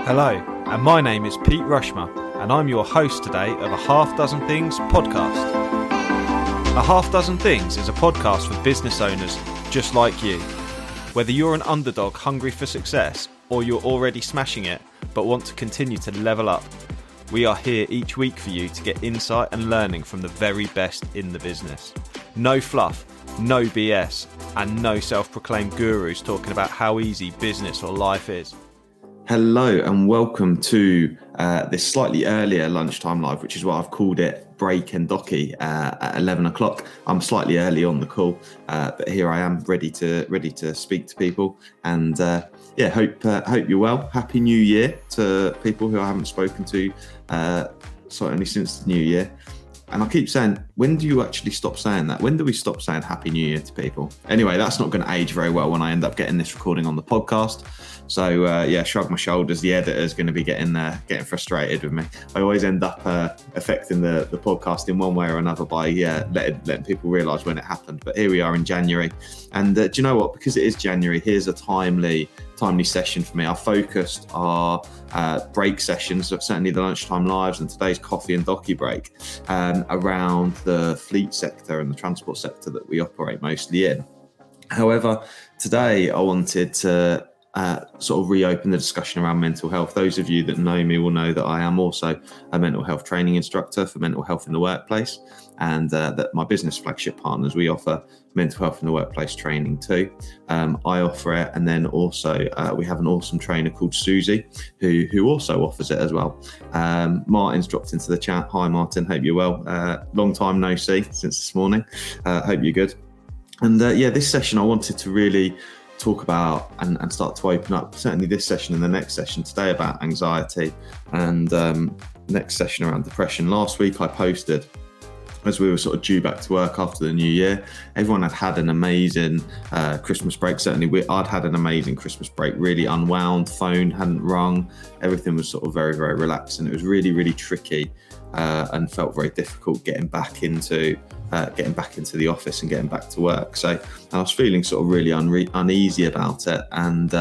Hello, and my name is Pete Rushmer, and I'm your host today of a Half Dozen Things podcast. A Half Dozen Things is a podcast for business owners just like you. Whether you're an underdog hungry for success, or you're already smashing it but want to continue to level up, we are here each week for you to get insight and learning from the very best in the business. No fluff, no BS, and no self-proclaimed gurus talking about how easy business or life is. Hello and welcome to this slightly earlier lunchtime live, which is what I've called it, Break and Docky at 11 o'clock. I'm slightly early on the call, but here I am ready to speak to people. And hope you're well. Happy New Year to people who I haven't spoken to certainly since the New Year. And I keep saying, when do you actually stop saying that? When do we stop saying Happy New Year to people? Anyway, that's not going to age very well when I end up getting this recording on the podcast. So shrug my shoulders. The editor's going to be getting frustrated with me. I always end up affecting the podcast in one way or another by letting people realise when it happened. But here we are in January, and do you know what? Because it is January, here's a timely session for me. I focused our break sessions, certainly the lunchtime lives and today's coffee and docky break, around the fleet sector and the transport sector that we operate mostly in. However, today I wanted to sort of reopen the discussion around mental health. Those of you that know me will know that I am also a mental health training instructor for mental health in the workplace, and that my business flagship partners, we offer mental health in the workplace training too. I offer it, and then also we have an awesome trainer called Susie who also offers it as well. Martin's dropped into the chat. Hi Martin, hope you're well. Long time no see since this morning. Hope you're good. And this session I wanted to really talk about and start to open up, certainly this session and the next session today, about anxiety, and next session around depression. Last week I posted, as we were sort of due back to work after the new year, everyone had an amazing Christmas break. Certainly I'd had an amazing Christmas break, really unwound, phone hadn't rung, everything was sort of very, very relaxed, and it was really, really tricky and felt very difficult getting back into the office and getting back to work. So I was feeling sort of really uneasy about it, and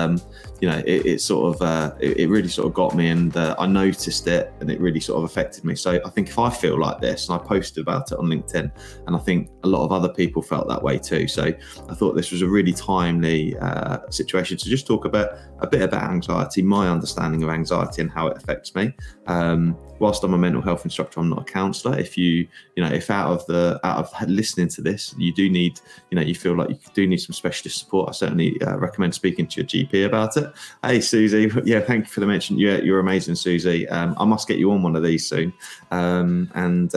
it really sort of got me, and I noticed it, and it really sort of affected me. So I think if I feel like this, and I posted about it on LinkedIn, and I think a lot of other people felt that way too. So I thought this was a really timely situation to just talk about a bit about anxiety, my understanding of anxiety and how it affects me. Whilst I'm a mental health instructor, I'm not a counsellor. If out of listening to this, you feel like you do need some specialist support, I certainly recommend speaking to your GP about it. Hey Susie, thank you for the mention. You're amazing, Susie. I must get you on one of these soon. And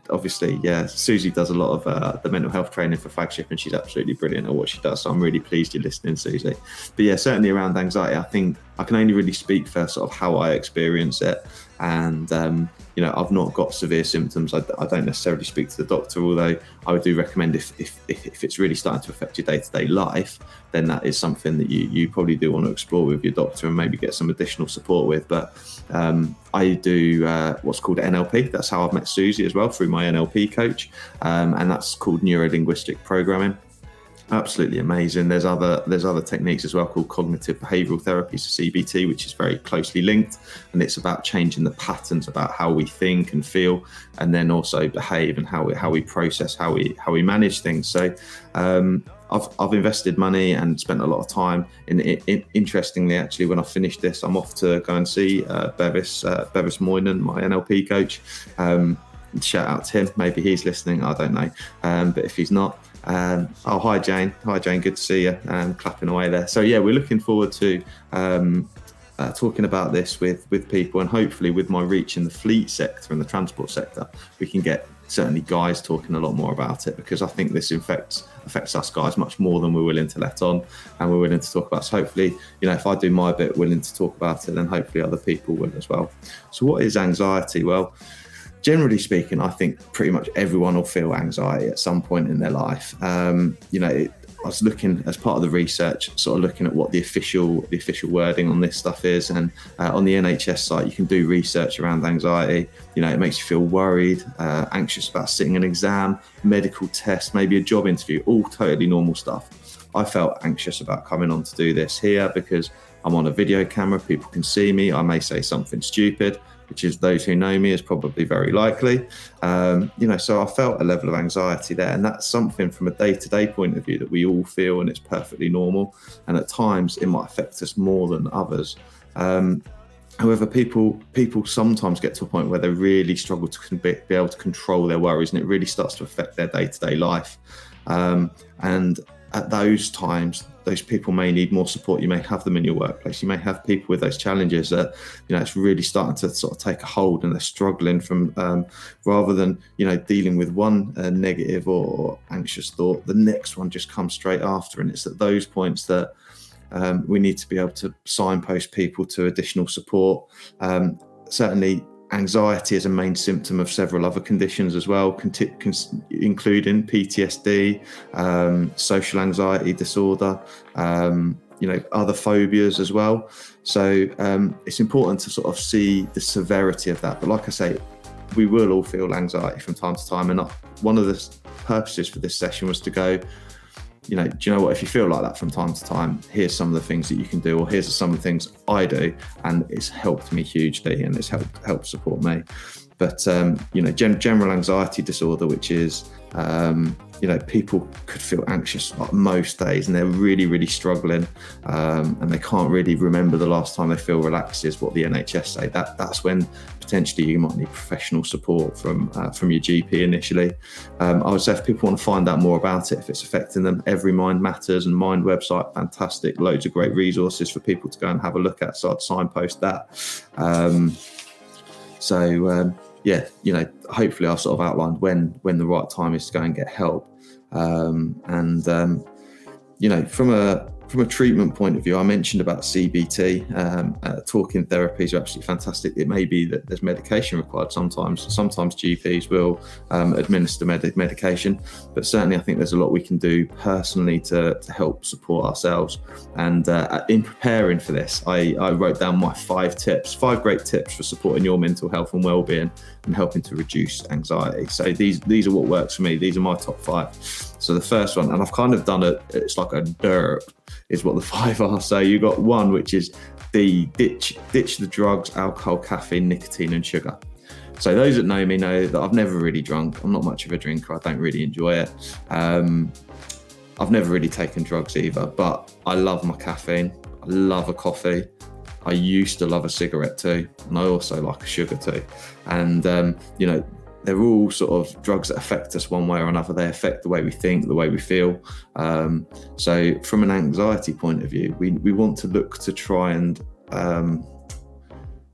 obviously, Susie does a lot of the mental health training for Flagship, and she's absolutely brilliant at what she does. So I'm really pleased you're listening, Susie. But certainly around anxiety, I think I can only really speak for sort of how I experience it. And, I've not got severe symptoms. I don't necessarily speak to the doctor, although I do recommend if it's really starting to affect your day-to-day life, then that is something that you probably do want to explore with your doctor and maybe get some additional support with. But I do what's called NLP. That's how I've met Susie as well, through my NLP coach. And that's called Neuro-Linguistic Programming. Absolutely amazing. There's other techniques as well called cognitive behavioural therapy, so CBT, which is very closely linked, and it's about changing the patterns about how we think and feel, and then also behave, and how we process, how we manage things. So I've invested money and spent a lot of time in interestingly, actually, when I finish this, I'm off to go and see Bevis Moynihan, my NLP coach. Shout out to him. Maybe he's listening. I don't know. But if he's not, hi Jane. Good to see you. Clapping away there. So we're looking forward to talking about this with people, and hopefully with my reach in the fleet sector and the transport sector, we can get certainly guys talking a lot more about it, because I think this affects us guys much more than we're willing to let on, and we're willing to talk about. So hopefully, if I do my bit willing to talk about it, then hopefully other people will as well. So what is anxiety? Well, generally speaking, I think pretty much everyone will feel anxiety at some point in their life. I was looking, as part of the research, sort of looking at what the official wording on this stuff is, and on the NHS site, you can do research around anxiety. It makes you feel worried, anxious about sitting an exam, medical test, maybe a job interview, all totally normal stuff. I felt anxious about coming on to do this here because I'm on a video camera, people can see me, I may say something stupid, which is, those who know me, is probably very likely. So I felt a level of anxiety there, and that's something from a day-to-day point of view that we all feel, and it's perfectly normal. And at times it might affect us more than others. However, people sometimes get to a point where they really struggle to be able to control their worries, and it really starts to affect their day-to-day life. And at those times, those people may need more support. You may have them in your workplace. You may have people with those challenges that, it's really starting to sort of take a hold, and they're struggling from, rather than, dealing with one negative or anxious thought, the next one just comes straight after. And it's at those points that we need to be able to signpost people to additional support. Certainly, anxiety is a main symptom of several other conditions as well, including PTSD, social anxiety disorder, other phobias as well. So it's important to sort of see the severity of that. But like I say, we will all feel anxiety from time to time. And one of the purposes for this session was to go, do you know what, if you feel like that from time to time, here's some of the things that you can do, or here's some of the things I do, and it's helped me hugely, and it's helped support me. But general anxiety disorder, which is people could feel anxious like most days, and they're really, really struggling, and they can't really remember the last time they feel relaxed, is what the NHS say. That's when potentially you might need professional support from your GP initially. I would say if people want to find out more about it, if it's affecting them, Every Mind Matters and Mind website, fantastic, loads of great resources for people to go and have a look at, so I'd signpost that. Hopefully I've sort of outlined when the right time is to go and get help. From a treatment point of view, I mentioned about CBT. Talking therapies are absolutely fantastic. It may be that there's medication required sometimes. Sometimes GPs will administer medication, but certainly I think there's a lot we can do personally to help support ourselves. And in preparing for this, I wrote down my 5 great tips for supporting your mental health and well-being and helping to reduce anxiety. So these are what works for me. These are my top 5. So the first one, and I've kind of done it's like a derp, is what the 5 are. So you got 1, which is the ditch the drugs, alcohol, caffeine, nicotine, and sugar. So those that know me know that I've never really drunk. I'm not much of a drinker. I don't really enjoy it. I've never really taken drugs either, but I love my caffeine. I love a coffee. I used to love a cigarette too, and I also like a sugar too. And they're all sort of drugs that affect us one way or another. They affect the way we think, the way we feel. So from an anxiety point of view, we want to look to try and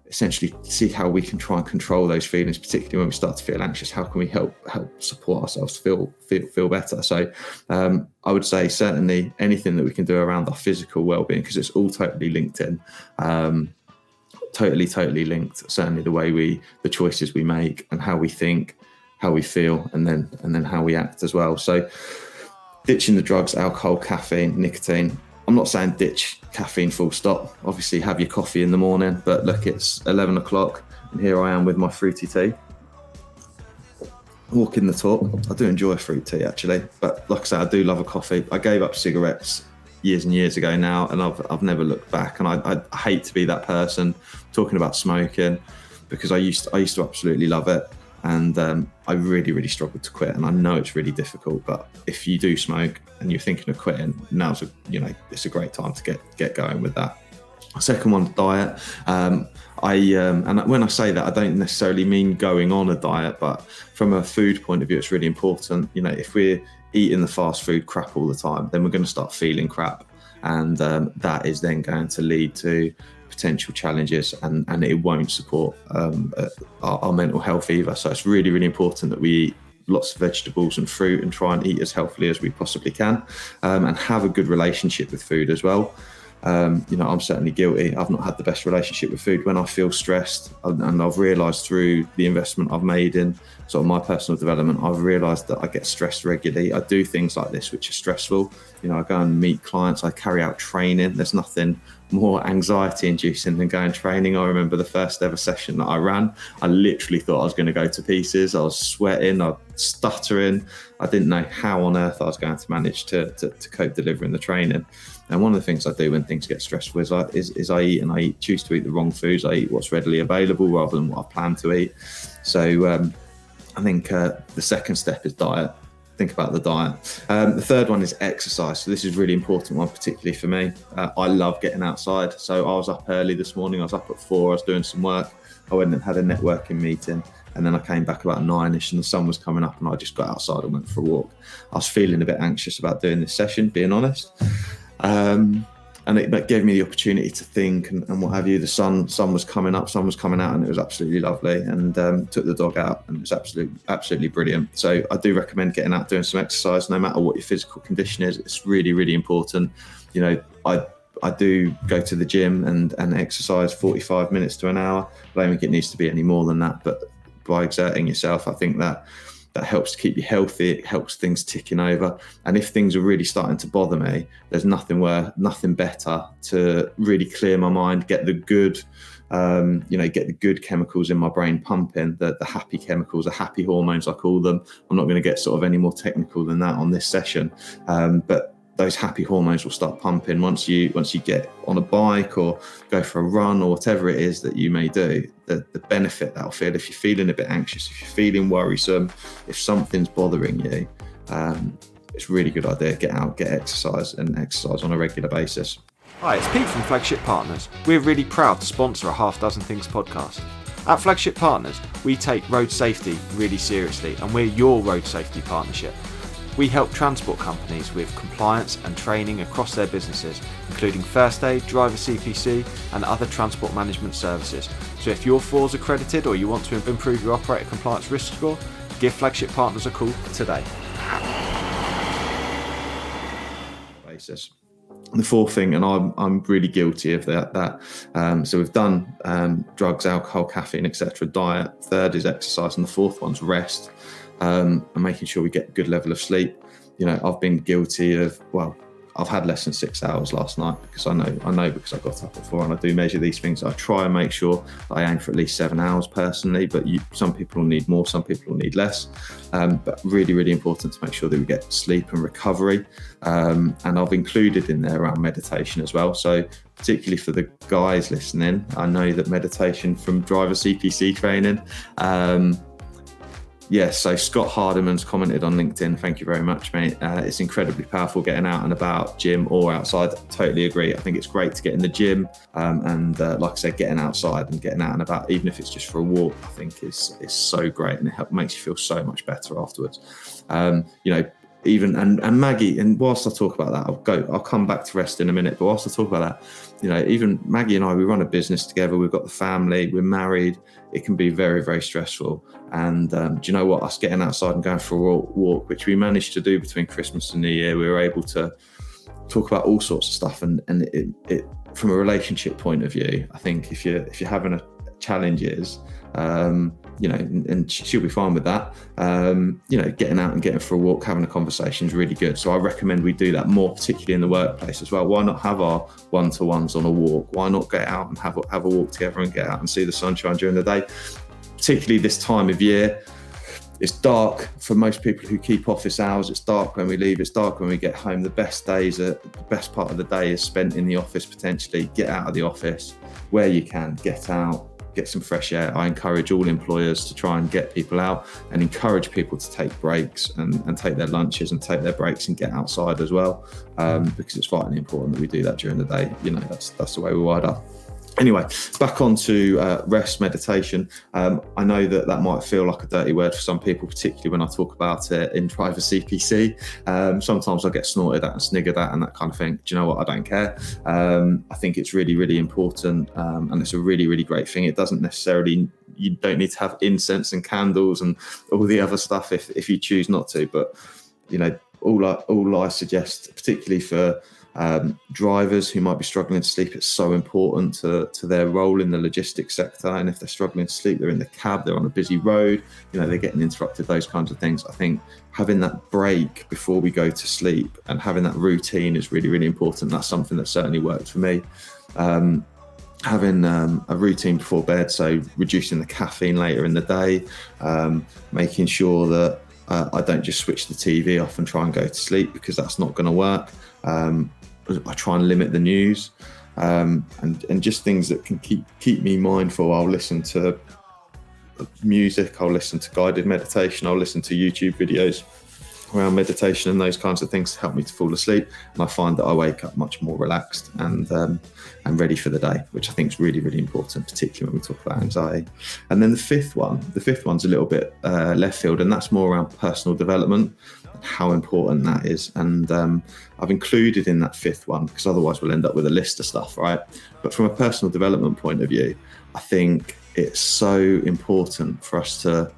essentially see how we can try and control those feelings, particularly when we start to feel anxious. How can we help support ourselves to feel better? So I would say certainly anything that we can do around our physical well-being, because it's all totally linked in. Totally linked. Certainly the choices we make and how we think, how we feel, and then how we act as well. So ditching the drugs, alcohol, caffeine, nicotine. I'm not saying ditch caffeine full stop. Obviously have your coffee in the morning, but look, it's 11 o'clock and here I am with my fruity tea. Walking the talk. I do enjoy fruit tea actually, but like I say, I do love a coffee. I gave up cigarettes years and years ago now, and I've never looked back. And I hate to be that person talking about smoking, because I used to absolutely love it, and I really, really struggled to quit. And I know it's really difficult, but if you do smoke and you're thinking of quitting, it's a great time to get going with that. Second one, diet. And when I say that, I don't necessarily mean going on a diet, but from a food point of view, it's really important. If we're eating the fast food crap all the time, then we're going to start feeling crap, and that is then going to lead to potential challenges, and it won't support our mental health either. So it's really, really important that we eat lots of vegetables and fruit and try and eat as healthily as we possibly can, and have a good relationship with food as well. I'm certainly guilty. I've not had the best relationship with food when I feel stressed, and I've realised through the investment I've made in sort of my personal development, I've realised that I get stressed regularly. I do things like this which are stressful. I go and meet clients, I carry out training. There's nothing more anxiety inducing than going training. I remember the first ever session that I ran, I literally thought I was going to go to pieces. I was sweating, I was stuttering. I didn't know how on earth I was going to manage to cope delivering the training. And one of the things I do when things get stressful is I choose to eat the wrong foods. I eat what's readily available rather than what I plan to eat. So I think the second step is diet. Think about the diet. The third one is exercise. So this is a really important one, particularly for me. I love getting outside. So I was up early this morning. I was up at 4. I was doing some work. I went and had a networking meeting, and then I came back about 9ish, and the sun was coming up, and I just got outside and went for a walk. I was feeling a bit anxious about doing this session, being honest. And it gave me the opportunity to think and what have you. The sun was coming up, sun was coming out, and it was absolutely lovely. And took the dog out, and it was absolutely brilliant. So I do recommend getting out, doing some exercise, no matter what your physical condition is. It's really, really important. You know, I do go to the gym and exercise 45 minutes to an hour. I don't think it needs to be any more than that. But by exerting yourself, I think that helps to keep you healthy. It helps things ticking over. And if things are really starting to bother me, there's nothing better to really clear my mind, get the good, get the good chemicals in my brain pumping, the happy chemicals, the happy hormones, I call them. I'm not going to get sort of any more technical than that on this session. But those happy hormones will start pumping once you get on a bike or go for a run or whatever it is that you may do. The benefit that'll feel, if you're feeling a bit anxious, if you're feeling worrisome, if something's bothering you, it's a really good idea. Get out, get exercise, and exercise on a regular basis. Hi, it's Pete from Flagship Partners. We're really proud to sponsor a Half Dozen Things podcast. At Flagship Partners, we take road safety really seriously, and we're your road safety partnership. We help transport companies with compliance and training across their businesses, including first aid, driver CPC, and other transport management services. So if you're FORS accredited or you want to improve your operator compliance risk score, give Flagship Partners a call today. Basis. The fourth thing, and I'm really guilty of that. So we've done drugs, alcohol, caffeine, etc. Diet. Third is exercise, and the fourth one's rest. And making sure we get a good level of sleep. You know, I've been guilty of, I've had less than 6 hours last night because I know because I got up at 4, and I do measure these things. I try and make sure that I aim for at least 7 hours personally, but some people will need more, some people will need less. But really, really important to make sure that we get sleep and recovery. And I've included in there around meditation as well. So particularly for the guys listening, I know that meditation from driver CPC training, so Scott Hardiman's commented on LinkedIn. Thank you very much, mate. It's incredibly powerful getting out and about, gym or outside. Totally agree. I think it's great to get in the gym and like I said, getting outside and getting out and about, even if it's just for a walk, I think is so great, and it makes you feel so much better afterwards. Even and Maggie, and whilst I talk about that, I'll come back to rest in a minute, but whilst I talk about that, even Maggie and I, we run a business together, we've got the family, we're married. It can be very, very stressful. And do you know what, us getting outside and going for a walk, which we managed to do between Christmas and New Year, we were able to talk about all sorts of stuff, and it from a relationship point of view, I think if you're having challenges, and she'll be fine with that. Getting out and getting for a walk, having a conversation is really good. So I recommend we do that more, particularly in the workplace as well. Why not have our one-to-ones on a walk? Why not get out and have a walk together and get out and see the sunshine during the day? Particularly this time of year, it's dark for most people who keep office hours. It's dark when we leave. It's dark when we get home. The best part of the day is spent in the office potentially. Get out of the office where you can. Get out. Get some fresh air. I encourage all employers to try and get people out and encourage people to take breaks and take their lunches and take their breaks and get outside as well, because it's vitally important that we do that during the day. That's the way we're wired up. Anyway, back on to rest, meditation. I know that might feel like a dirty word for some people, particularly when I talk about it in driver CPC. Sometimes I get snorted at and sniggered at and that kind of thing. Do you know what? I don't care. I think it's really, really important, and it's a really, really great thing. It doesn't necessarily, you don't need to have incense and candles and all the other stuff if you choose not to. But, all I suggest, particularly for drivers who might be struggling to sleep, it's so important to their role in the logistics sector. And if they're struggling to sleep, they're in the cab, they're on a busy road, they're getting interrupted, those kinds of things. I think having that break before we go to sleep and having that routine is really, really important. That's something that certainly worked for me. Having a routine before bed, so reducing the caffeine later in the day, making sure that I don't just switch the TV off and try and go to sleep, because that's not going to work. I try and limit the news, and just things that can keep me mindful. I'll listen to music, I'll listen to guided meditation, I'll listen to YouTube videos around meditation and those kinds of things to help me to fall asleep. And I find that I wake up much more relaxed and ready for the day, which I think is really, really important, particularly when we talk about anxiety. And then the fifth one's a little bit left field, and that's more around personal development and how important that is. And I've included in that fifth one, because otherwise we'll end up with a list of stuff, right? But from a personal development point of view, I think it's so important for us to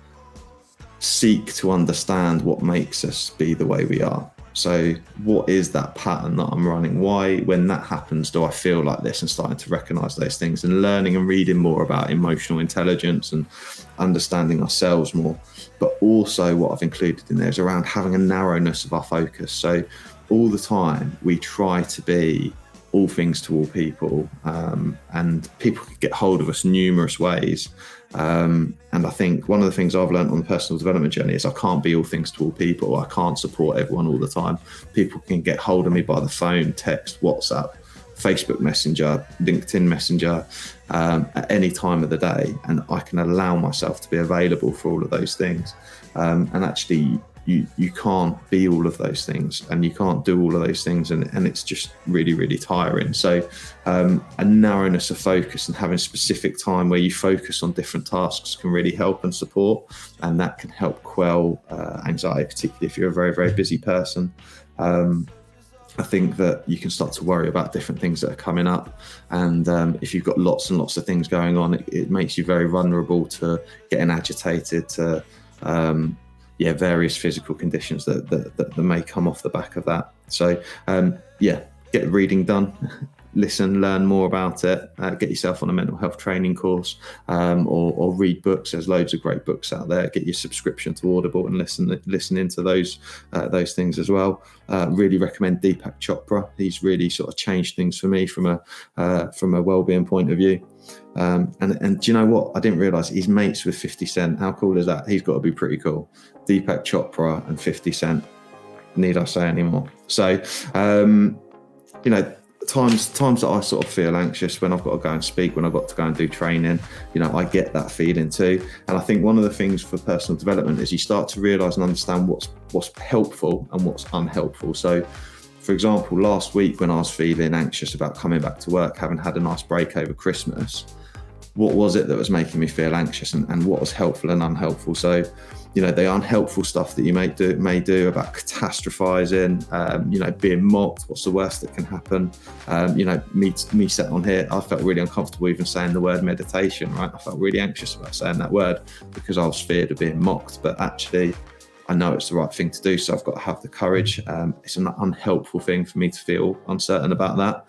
seek to understand what makes us be the way we are. So what is that pattern that I'm running? Why, when that happens, do I feel like this? And starting to recognize those things and learning and reading more about emotional intelligence and understanding ourselves more. But also what I've included in there is around having a narrowness of our focus. So all the time we try to be all things to all people, and people can get hold of us numerous ways. And I think one of the things I've learned on the personal development journey is I can't be all things to all people. I can't support everyone all the time. People can get hold of me by the phone, text, WhatsApp, Facebook Messenger, LinkedIn Messenger, at any time of the day. And I can allow myself to be available for all of those things. And actually, you can't be all of those things, and you can't do all of those things, and it's just really, really tiring. So a narrowness of focus and having specific time where you focus on different tasks can really help and support, and that can help quell anxiety, particularly if you're a very, very busy person. I think that you can start to worry about different things that are coming up, and if you've got lots and lots of things going on, it makes you very vulnerable to getting agitated, to various physical conditions that may come off the back of that. So get reading done, listen, learn more about it, get yourself on a mental health training course, or read books. There's loads of great books out there. Get your subscription to Audible and listen into those things as well. Really recommend Deepak Chopra. He's really sort of changed things for me from a well-being point of view. And do you know what? I didn't realise he's mates with 50 Cent. How cool is that? He's got to be pretty cool. Deepak Chopra and 50 Cent. Need I say any more? So, times that I sort of feel anxious when I've got to go and speak, when I've got to go and do training, I get that feeling too. And I think one of the things for personal development is you start to realise and understand what's helpful and what's unhelpful. So, for example, last week when I was feeling anxious about coming back to work, having had a nice break over Christmas, what was it that was making me feel anxious, and what was helpful and unhelpful? So, the unhelpful stuff that you may do about catastrophizing, being mocked, what's the worst that can happen? Me sat on here, I felt really uncomfortable even saying the word meditation, right? I felt really anxious about saying that word because I was feared of being mocked, but actually I know it's the right thing to do, so I've got to have the courage. It's an unhelpful thing for me to feel uncertain about that.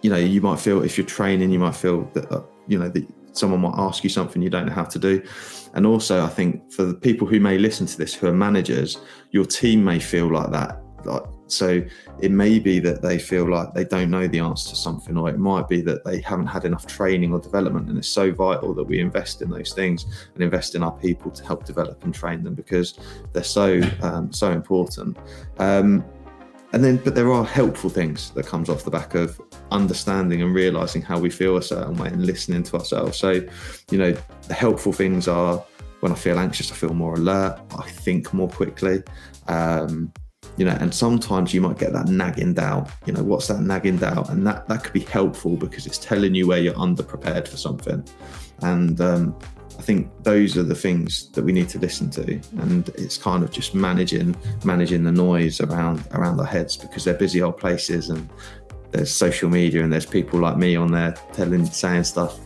You might feel, if you're training, you might feel that, that someone might ask you something you don't know how to do. And also, I think for the people who may listen to this, who are managers, your team may feel like that. So it may be that they feel like they don't know the answer to something, or it might be that they haven't had enough training or development. And it's so vital that we invest in those things and invest in our people to help develop and train them, because they're so important. But there are helpful things that comes off the back of understanding and realizing how we feel a certain way and listening to ourselves. So, the helpful things are, when I feel anxious, I feel more alert, I think more quickly, and sometimes you might get that nagging doubt. What's that nagging doubt? And that could be helpful because it's telling you where you're underprepared for something. And I think those are the things that we need to listen to, and it's kind of just managing the noise around our heads, because they're busy old places, and there's social media, and there's people like me on there saying stuff.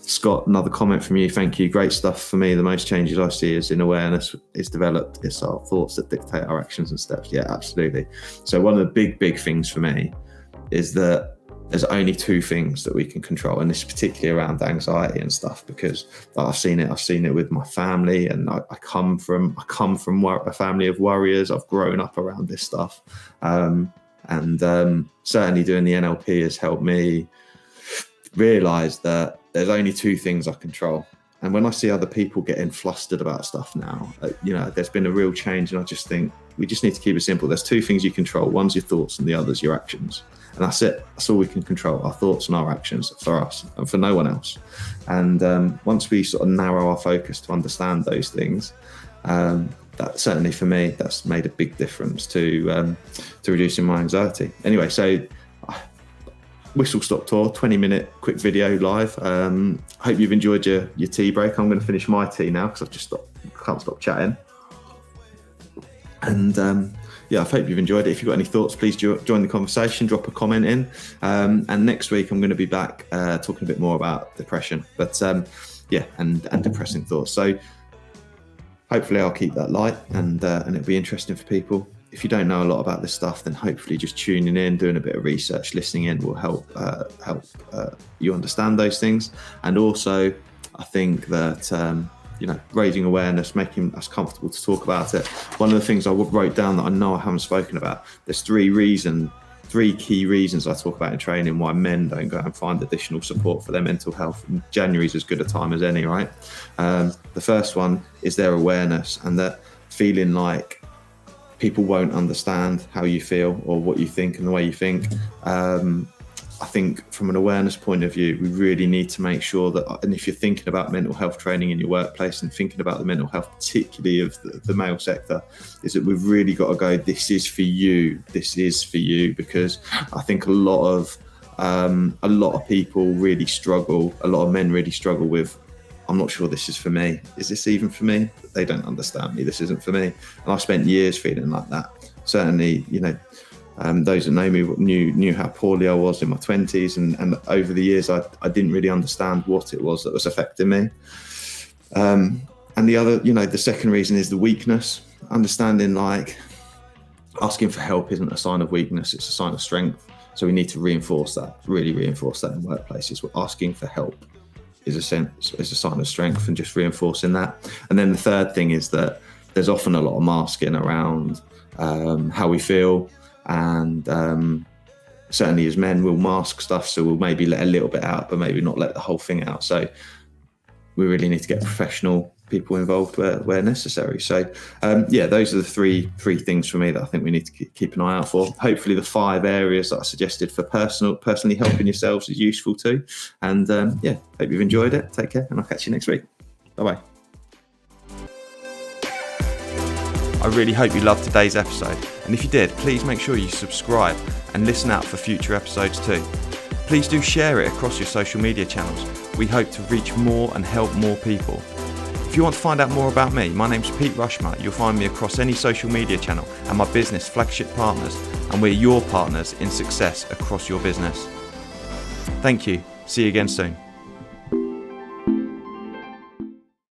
Scott, another comment from you. Thank you. Great stuff. For me, the most changes I see is in awareness is developed. It's our thoughts that dictate our actions and steps. Yeah, absolutely. So one of the big things for me is that there's only two things that we can control, and this is particularly around anxiety and stuff, because I've seen it with my family, and I come from a family of warriors. I've grown up around this stuff. And certainly doing the NLP has helped me realize that there's only two things I control. And when I see other people getting flustered about stuff now, there's been a real change, and I just think we just need to keep it simple. There's two things you control. One's your thoughts and the other's your actions. And that's it. That's all we can control, our thoughts and our actions for us and for no one else. And once we sort of narrow our focus to understand those things, that certainly for me, that's made a big difference to reducing my anxiety. Anyway, so whistle stop tour, 20-minute quick video live. Hope you've enjoyed your tea break. I'm going to finish my tea now because can't stop chatting. And I hope you've enjoyed it. If you've got any thoughts, please join the conversation, drop a comment in. And next week I'm going to be back talking a bit more about depression, and depressing thoughts. So hopefully I'll keep that light, and it'll be interesting for people. If you don't know a lot about this stuff, then hopefully just tuning in, doing a bit of research, listening in will help you understand those things. And also, I think that raising awareness, making us comfortable to talk about it. One of the things I wrote down that I know I haven't spoken about, there's three key reasons I talk about in training why men don't go and find additional support for their mental health. And January's as good a time as any, right? The first one is their awareness, and that feeling like people won't understand how you feel or what you think and the way you think. I think from an awareness point of view, we really need to make sure that, and if you're thinking about mental health training in your workplace and thinking about the mental health, particularly of the male sector, is that we've really got to go, this is for you, because I think a lot of people really struggle, a lot of men really struggle with, I'm not sure this is for me. Is this even for me? They don't understand me. This isn't for me. And I spent years feeling like that. Certainly, those that know me knew how poorly I was in my 20s, and over the years I didn't really understand what it was that was affecting me. And the other, the second reason is the weakness. Understanding like asking for help isn't a sign of weakness, it's a sign of strength. So we need to reinforce that in workplaces. We're asking for help is a sign of strength, and just reinforcing that. And then the third thing is that there's often a lot of masking around how we feel. And certainly as men, we'll mask stuff, so we'll maybe let a little bit out, but maybe not let the whole thing out. So we really need to get professional people involved where necessary. So those are the three things for me that I think we need to keep an eye out for. Hopefully the 5 areas that I suggested for personally helping yourselves is useful too. And hope you've enjoyed it. Take care, and I'll catch you next week. Bye-bye. I really hope you loved today's episode, and if you did, please make sure you subscribe and listen out for future episodes too. Please do share it across your social media channels. We hope to reach more and help more people. If you want to find out more about me, my name's Pete Rushmer. You'll find me across any social media channel and my business, Flagship Partners, and we're your partners in success across your business. Thank you. See you again soon.